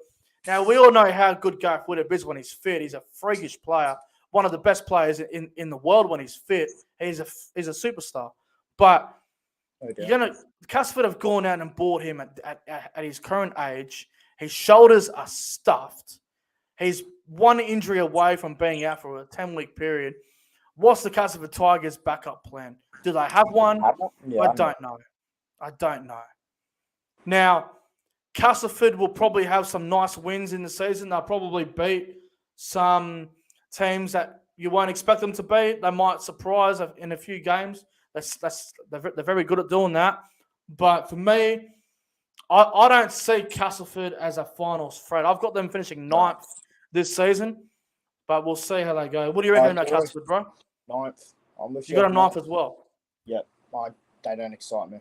now we all know how good Gareth Widdop is when he's fit. He's a freakish player. one of the best players in the world when he's fit. He's a superstar. But Castleford have gone out and bought him at his current age. His shoulders are stuffed. He's one injury away from being out for a 10-week period. What's the Castleford Tigers' backup plan? Do they have one? Yeah, I don't know. I don't know. Now, Castleford will probably have some nice wins in the season. They'll probably beat some teams that you won't expect them to beat. They might surprise in a few games. They're very good at doing that. But for me, I don't see Castleford as a finals threat. I've got them finishing 9th this season, but we'll see how they go. What do you reckon about Castleford, bro? 9th. I'm with you. You got them 9th as well? Yep. They don't excite me.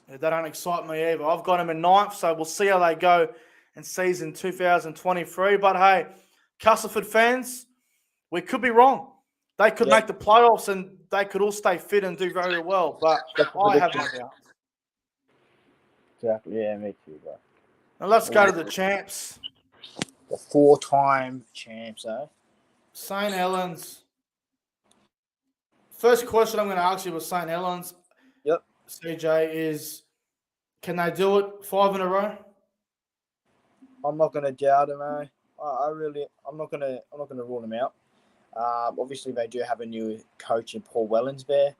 They don't excite me either. I've got them in 9th, so we'll see how they go in season 2023. But hey, Castleford fans, we could be wrong. They could make the playoffs and they could all stay fit and do very well. But I have no doubt. Exactly. Yeah, me too, bro. Now let's go to the champs. The 4-time champs, eh? St. Helens. First question I'm going to ask you with St. Helens. Yep. CJ, is can they do it 5 in a row? I'm not going to doubt them, eh? I'm not going to rule them out. Obviously, they do have a new coach in Paul Wellens there,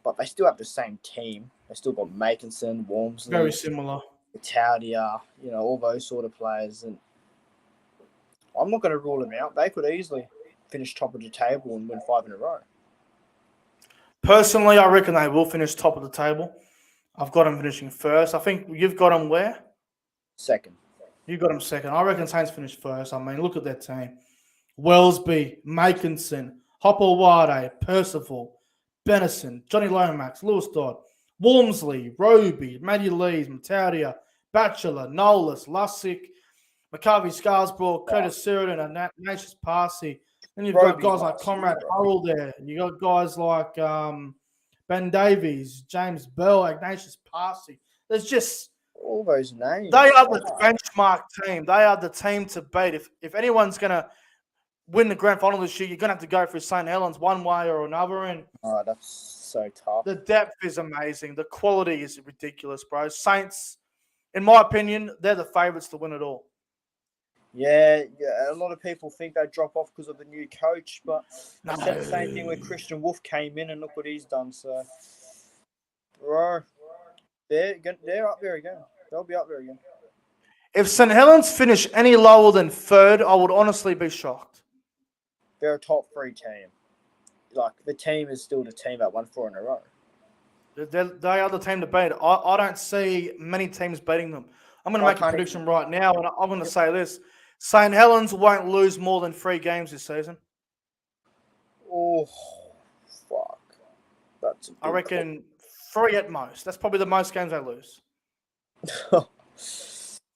but they still have the same team. They still got Makinson, Walmsley, very similar, Italia, all those sort of players. And I'm not going to rule them out. They could easily finish top of the table and win 5 in a row. Personally, I reckon they will finish top of the table. I've got them finishing first. I think you've got them where? Second. You got them second. I reckon Saints finish first. I mean, look at that team. Wellesby, Makinson, Hopperwade, Percival, Benison, Johnny Lomax, Lewis Dodd, Walmsley, Roby, Matty Lees, Matadia, Batchelor, Nolas, Lussick, McCarvey, Scarsbrook, Curtis Sheridan, and Ignatius Parsi. Then you've got guys like Conrad Hurrell there. You got guys like Ben Davies, James Bell, Ignatius Parsi. There's just all those names. They are the benchmark team. They are the team to beat. If anyone's going to win the grand final this year, you're going to have to go for St. Helens one way or another. And that's so tough. The depth is amazing. The quality is ridiculous, bro. Saints, in my opinion, they're the favourites to win it all. Yeah, a lot of people think they drop off because of the new coach, but they said the same thing when Christian Wolf came in, and look what he's done. So, bro, they're up there again. They'll be up there again. If St. Helens finish any lower than third, I would honestly be shocked. They're a top 3 team. Like, the team is still the team that won 4 in a row. They are the team to beat. I don't see many teams beating them. I'm going to make a prediction right now, and I'm going to say this. St. Helens won't lose more than 3 games this season. Oh, fuck. I reckon 3 at most. That's probably the most games they lose.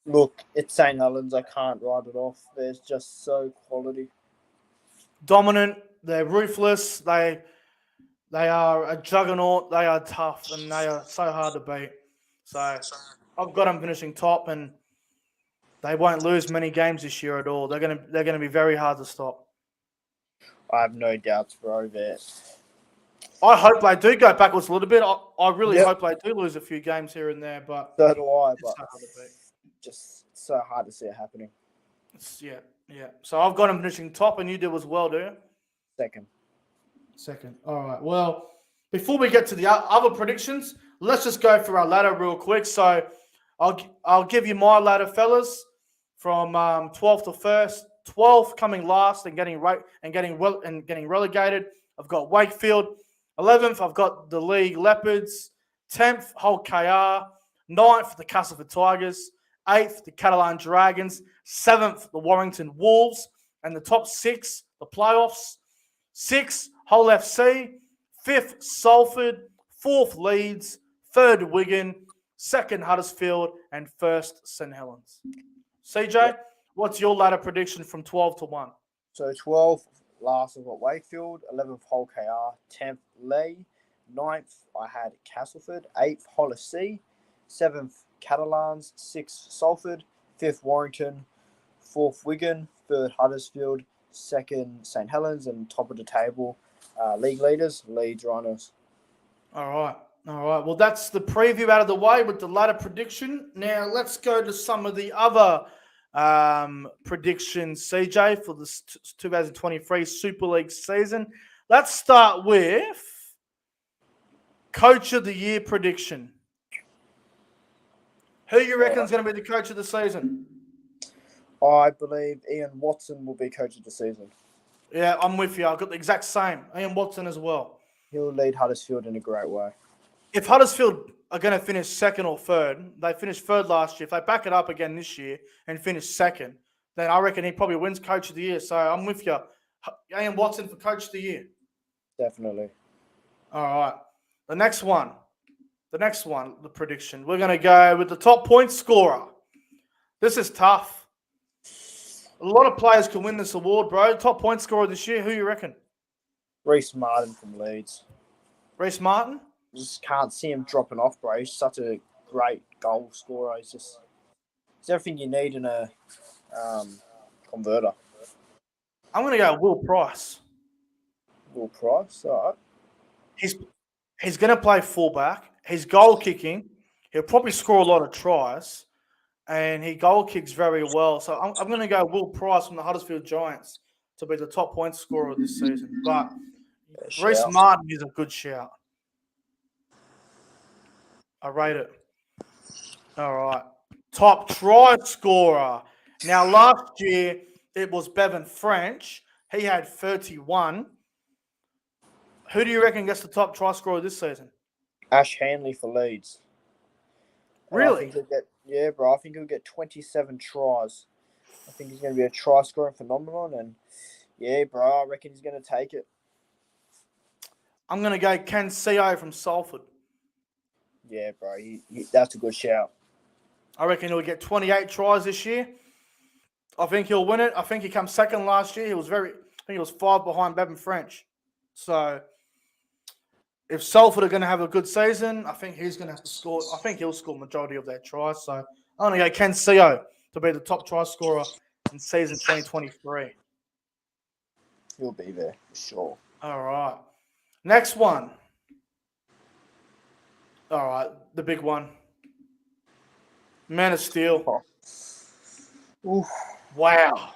Look, it's St. Helens. I can't write it off. There's just so quality. Dominant. They're ruthless. They are a juggernaut. They are tough, and they are so hard to beat. So I've got them finishing top, and they won't lose many games this year at all. They're gonna be very hard to stop. I have no doubts, bro. That I hope they do go backwards a little bit. I really hope they do lose a few games here and there, but so do I. But so hard to beat. Just so hard to see it happening. Yeah. So I've got them finishing top, and you do as well, do you? Second. All right. Well, before we get to the other predictions, let's just go through our ladder real quick. So I'll give you my ladder, fellas, from 12th to 1st. 12th coming last and getting relegated. I've got Wakefield. 11th, I've got the League Leopards. 10th, Hull KR. 9th, the Castleford Tigers. 8th, the Catalan Dragons. 7th, the Warrington Wolves. And the top 6, the playoffs. 6th, Hull FC. 5th, Salford. 4th, Leeds. 3rd, Wigan. 2nd, Huddersfield. And 1st, St. Helens. CJ, what's your ladder prediction from 12 to 1? So 12th, last I've got Wakefield. 11th, Hull KR. 10th, LEIGH. 9th, I had Castleford. 8th, Hull FC. 7th, Catalans. 6th, Salford. 5th, Warrington. 4th, Wigan. 3rd, Huddersfield. second St. Helens, and top of the table league leaders, Leeds RHINOS. All right. Well, that's the preview out of the way with the ladder prediction. Now let's go to some of the other predictions, CJ, for the 2023 Super League season. Let's start with Coach of the Year prediction. Who you reckon is going to be the coach of the season? I believe Ian Watson will be coach of the season. Yeah, I'm with you. I've got the exact same. Ian Watson as well. He'll lead Huddersfield in a great way. If Huddersfield are going to finish second or third, they finished third last year. If they back it up again this year and finish second, then I reckon he probably wins Coach of the Year. So I'm with you. Ian Watson for Coach of the Year. Definitely. All right. The next one, the prediction. We're going to go with the top point scorer. This is tough. A lot of players can win this award, bro. Top point scorer this year. Who you reckon? Reece Martin from Leeds. Reece Martin? Just can't see him dropping off, bro. He's such a great goal scorer. He's everything you need in a converter. I'm going to go Will Price. Will Price, all right. He's going to play fullback. He's goal kicking. He'll probably score a lot of tries, and he goal kicks very well. So I'm going to go Will Price from the Huddersfield Giants to be the top point scorer this season. But Reece Martin is a good shout. I rate it. All right. Top try scorer. Now, last year, it was Bevan French. He had 31. Who do you reckon gets the top try scorer this season? Ash Hanley for Leeds. Really? Yeah, bro. I think he'll get 27 tries. I think he's going to be a try scoring phenomenon. And, yeah, bro, I reckon he's going to take it. I'm going to go Ken CO from Salford. Yeah, bro. That's a good shout. I reckon he'll get 28 tries this year. I think he'll win it. I think he comes second last year. I think he was 5 behind Bevan French. So if Salford are going to have a good season, I think he's going to have to score. I think he'll score majority of their tries. So I'm going to go Ken CO to be the top try scorer in season 2023. He'll be there for sure. All right. Next one. All right, the big one. Man of Steel. Oof. Wow.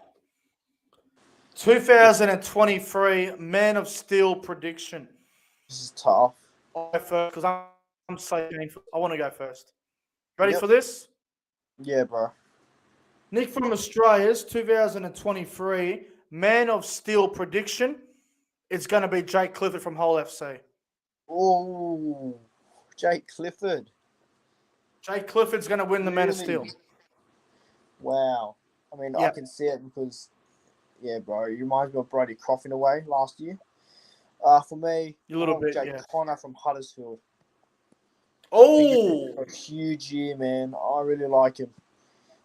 2023 Man of Steel prediction. This is tough. Because I'm so painful. I want to go first. Ready for this? Yeah, bro. Nick from Australia's 2023 Man of Steel prediction. It's going to be Jake Clifford from Hull FC. Oh, Jake Clifford. Jake Clifford's going to win the Man of Steel. Wow. I mean, I can see it because, yeah, bro, he reminds me of Brody Croft in a way last year. For me, a little bit, Jake Connor from Huddersfield. Oh! A huge year, man. I really like him.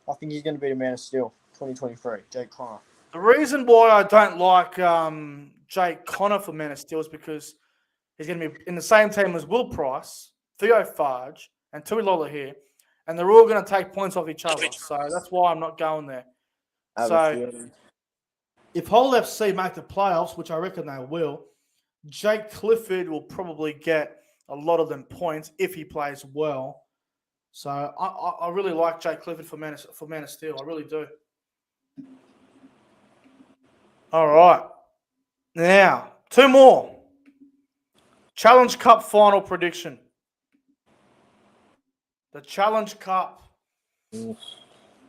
I think he's going to be the Man of Steel 2023, Jake Connor. The reason why I don't like Jake Connor for Man of Steel is because he's going to be in the same team as Will Price, Theo Farge, and Tui Lola here, and they're all going to take points off each other. So that's why I'm not going there. So if Hull FC make the playoffs, which I reckon they will, Jake Clifford will probably get a lot of them points if he plays well. So I really like Jake Clifford for Man of Steel. I really do. All right. Now, 2 more. Challenge Cup final prediction. The Challenge Cup.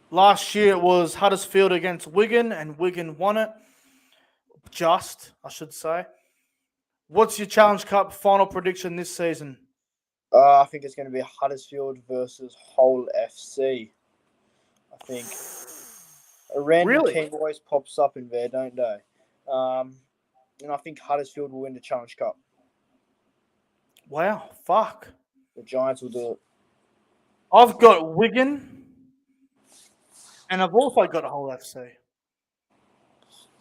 Last year it was Huddersfield against Wigan, and Wigan won it. I should say. What's your Challenge Cup final prediction this season? I think it's going to be Huddersfield versus Hull FC. I think a random team always pops up in there, don't they? And I think Huddersfield will win the Challenge Cup. Wow, fuck. The Giants will do it. I've got Wigan, and I've also got Hull FC.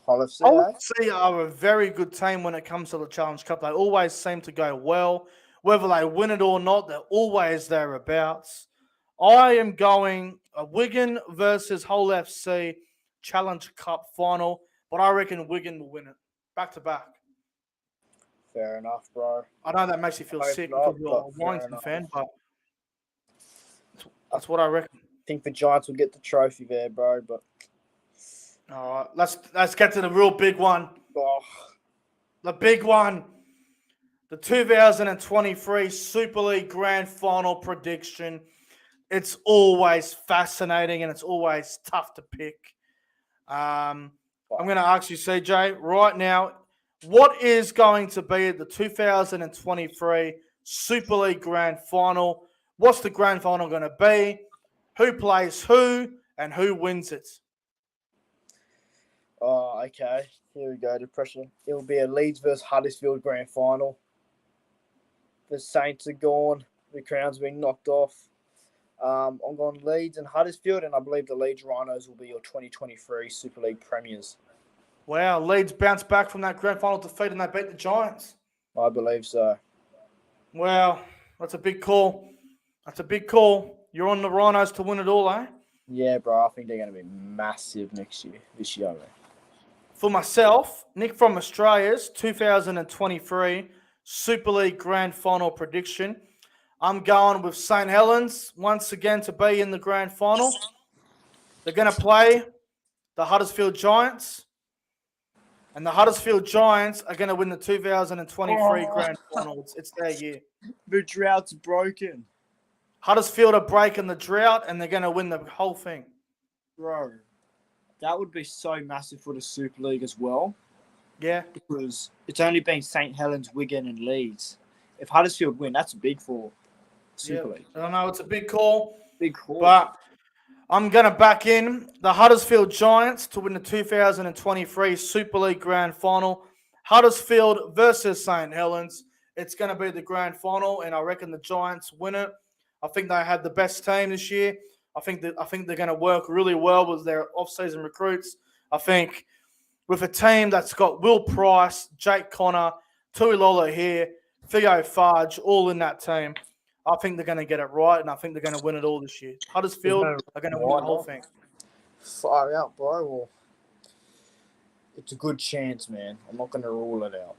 Hull FC, Hull FC are a very good team when it comes to the Challenge Cup. They always seem to go well. Whether they win it or not, they're always thereabouts. I am going a Wigan versus Hull FC Challenge Cup final. but I reckon Wigan will win it back to back. Fair enough, bro. I know that makes you feel Hope sick not, because you're a but fair Warrington enough. fan, but that's what I reckon. I think the Giants will get the trophy there, bro. But All right, let's get to the real big one. oh, The big one. The 2023 Super League Grand Final prediction. It's always fascinating and it's always tough to pick. I'm going to ask you, CJ, right now, what is going to be the 2023 Super League Grand Final? What's the Grand Final going to be? Who plays who and who wins it? oh, okay. Here we go. The pressure. It will be a Leeds versus Huddersfield Grand Final. The Saints are gone. The Crown's been knocked off. I'm going Leeds and Huddersfield, and I believe the Leeds RHINOS will be your 2023 Super League premiers. Wow, Leeds bounced back from that Grand Final defeat and they beat the Giants. I believe so. Wow, that's a big call. That's a big call. You're on the RHINOS to win it all, eh? Yeah, bro. I think they're going to be massive this year, man. For myself, Nick from Australia's 2023 Super League Grand Final prediction. I'm going with St. Helens once again to be in the Grand Final. They're going to play the Huddersfield Giants. And the Huddersfield Giants are going to win the 2023 Grand Final. It's their year. The drought's broken. Huddersfield are breaking the drought and they're going to win the whole thing. Bro, that would be so massive for the Super League as well. Yeah. Because it's only been St. Helens, Wigan and Leeds. If Huddersfield win, that's big for Super League. I don't know. It's a big call. Big call. But I'm going to back in the Huddersfield Giants to win the 2023 Super League Grand Final. Huddersfield versus St. Helens. It's going to be the Grand Final, and I reckon the Giants win it. I think they had the best team this year. I think they're going to work really well with their off-season recruits. I think with a team that's got Will Price, Jake Connor, Tui Lola here, Theo Farge, all in that team. I think they're going to get it right, and I think they're going to win it all this year. Huddersfield are going to win the whole thing. Far out, bro. Well, it's a good chance, man. I'm not going to rule it out.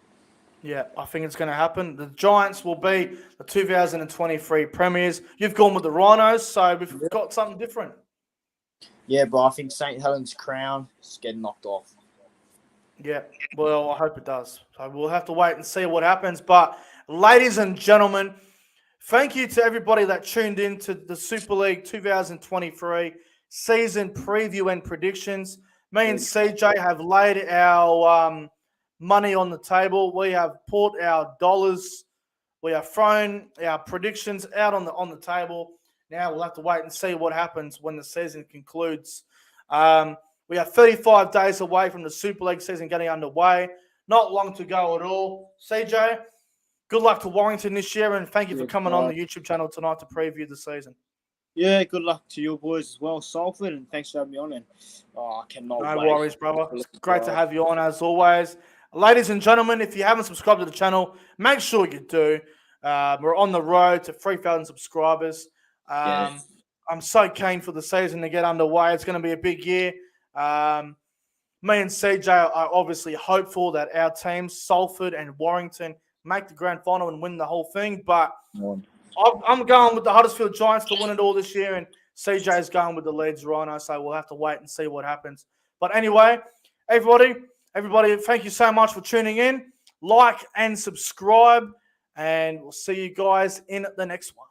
Yeah, I think it's going to happen. The Giants will be the 2023 premiers. You've gone with the RHINOS, so we've got something different. Yeah, but I think St. Helens Crown is getting knocked off. Yeah, well, I hope it does. So we'll have to wait and see what happens. But, ladies and gentlemen, thank you to everybody that tuned in to the Super League 2023 season preview and predictions. Me and CJ have laid our money on the table. We have put our dollars. We have thrown our predictions out on the table. Now we'll have to wait and see what happens when the season concludes. We are 35 days away from the Super League season getting underway. Not long to go at all. CJ, good luck to Warrington this year, and thank you for coming on the YouTube channel tonight to preview the season. Yeah, good luck to you boys as well, Salford, and thanks for having me on. And I cannot wait. No worries, brother. It's great to have you on as always. Ladies and gentlemen, if you haven't subscribed to the channel, make sure you do. We're on the road to 3,000 subscribers. Yes. I'm so keen for the season to get underway. It's going to be a big year. Me and CJ are obviously hopeful that our teams, Salford and Warrington, make the grand final and win the whole thing. But I'm going with the Huddersfield Giants to win it all this year, and CJ is going with the Leeds RHINOS, so we'll have to wait and see what happens. But anyway, everybody, thank you so much for tuning in. Like and subscribe, and we'll see you guys in the next one.